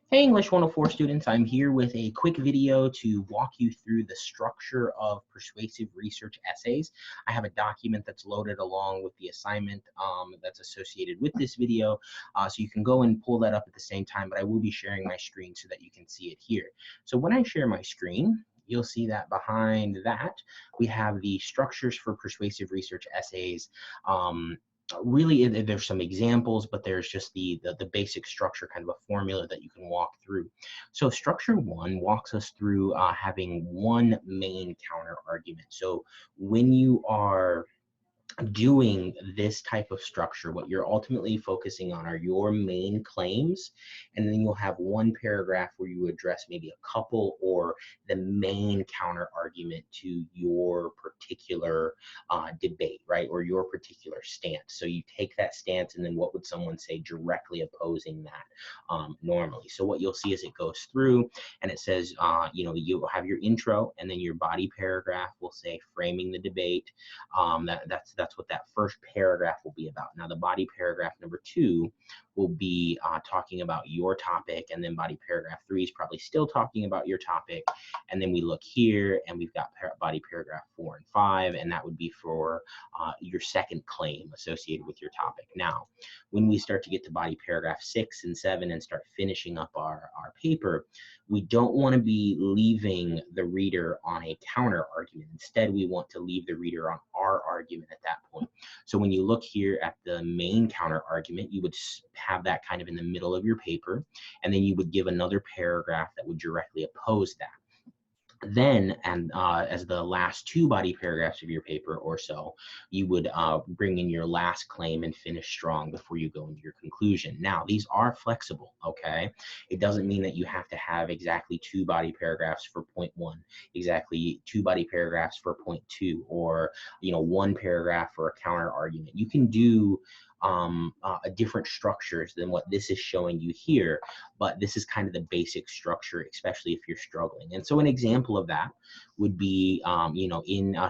Hey English 104 students, I'm here with a quick video to walk you through the structure of persuasive research essays. I have a document that's loaded along with the assignment that's associated with this video, so you can go and pull that up at the same time, but I will be sharing my screen so that you can see it here. So when I share my screen, you'll see that behind that we have the structures for persuasive research essays. Really there's some examples, but there's just the basic structure, kind of a formula that you can walk through. So structure one walks us through having one main counter argument. So when you are doing this type of structure, what you're ultimately focusing on are your main claims, and then you'll have one paragraph where you address maybe a couple or the main counter argument to your particular debate, right, or your particular stance. So you take that stance, and then what would someone say directly opposing that normally. So what you'll see as it goes through, and it says, you'll have your intro, and then your body paragraph will say framing the debate. That's what that first paragraph will be about. Now the body paragraph number 2 will be talking about your topic, and then body paragraph 3 is probably still talking about your topic. And then we look here and we've got body paragraph 4 and 5, and that would be for your second claim associated with your topic. Now when we start to get to body paragraph 6 and 7 and start finishing up our paper, we don't want to be leaving the reader on a counter argument. Instead, we want to leave the reader on our argument at that point. So when you look here at the main counter argument, you would have that kind of in the middle of your paper, and then you would give another paragraph that would directly oppose that. Then, and as the last 2 body paragraphs of your paper or so, you would bring in your last claim and finish strong before you go into your conclusion. Now, these are flexible, okay? It doesn't mean that you have to have exactly 2 body paragraphs for point 1, exactly 2 body paragraphs for point 2, or 1 paragraph for a counter argument. You can do different structures than what this is showing you here, but this is kind of the basic structure, especially if you're struggling. And so an example of that would be,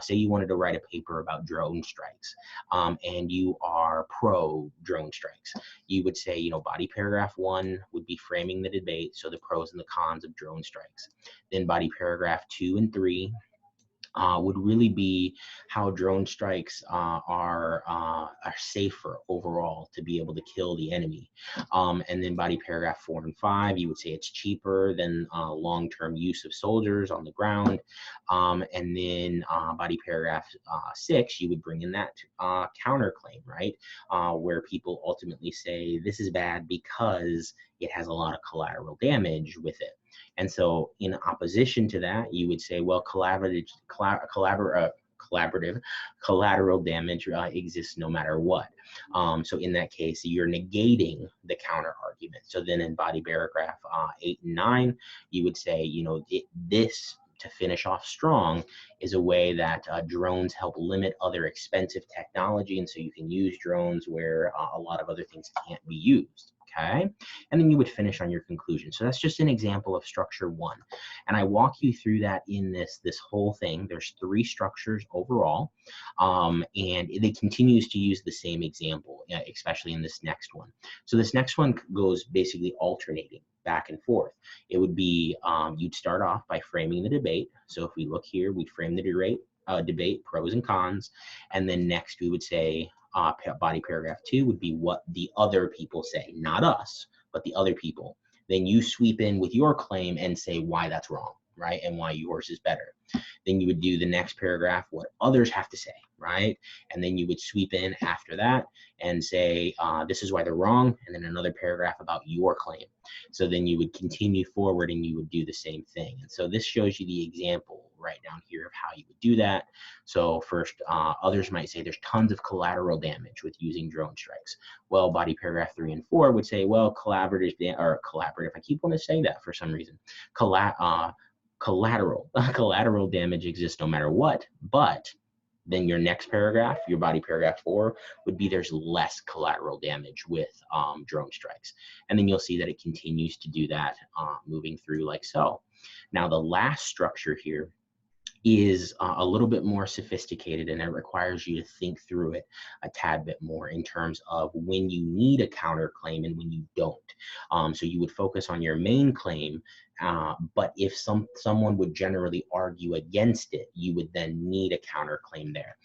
say you wanted to write a paper about drone strikes, and you are pro drone strikes. You would say, body paragraph 1 would be framing the debate, so the pros and the cons of drone strikes. Then body paragraph 2 and 3 would really be how drone strikes are safer overall to be able to kill the enemy. And then body paragraph 4 and 5, you would say it's cheaper than long-term use of soldiers on the ground. And then body paragraph 6, you would bring in that counterclaim, right? Where people ultimately say this is bad because it has a lot of collateral damage with it. And so in opposition to that, you would say, well, collaborative collateral damage exists no matter what. So in that case, you're negating the counter argument. So then in body paragraph 8 and 9, you would say, this, to finish off strong, is a way that drones help limit other expensive technology, and so you can use drones where a lot of other things can't be used. Okay, and then you would finish on your conclusion. So that's just an example of structure 1, and I walk you through that in this whole thing. There's 3 structures overall, and it continues to use the same example, especially in this next one. So this next one goes basically alternating back and forth. It would be you'd start off by framing the debate. So if we look here, we'd frame the debate, pros and cons, and then next we would say body paragraph 2 would be what the other people say, not us, but the other people. Then you sweep in with your claim and say why that's wrong, right, and why yours is better. Then you would do the next paragraph, what others have to say, right? And then you would sweep in after that and say, this is why they're wrong, and then another paragraph about your claim. So then you would continue forward and you would do the same thing. And so this shows you the example right down here of how you would do that. So first, others might say there's tons of collateral damage with using drone strikes. Well, body paragraph 3 and 4 would say, well, collaborative, I keep wanting to say that for some reason. Collateral damage exists no matter what, but then your next paragraph, your body paragraph 4, would be there's less collateral damage with drone strikes. And then you'll see that it continues to do that moving through like so. Now the last structure here is a little bit more sophisticated, and it requires you to think through it a tad bit more in terms of when you need a counterclaim and when you don't. So you would focus on your main claim, but if someone would generally argue against it, you would then need a counterclaim there.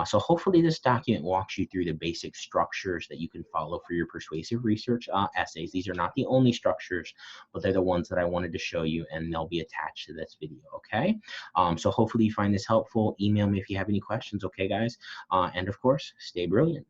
So hopefully this document walks you through the basic structures that you can follow for your persuasive research essays. These are not the only structures, but they're the ones that I wanted to show you, and they'll be attached to this video, okay? So hopefully you find this helpful. Email me if you have any questions, okay, guys? And of course, stay brilliant.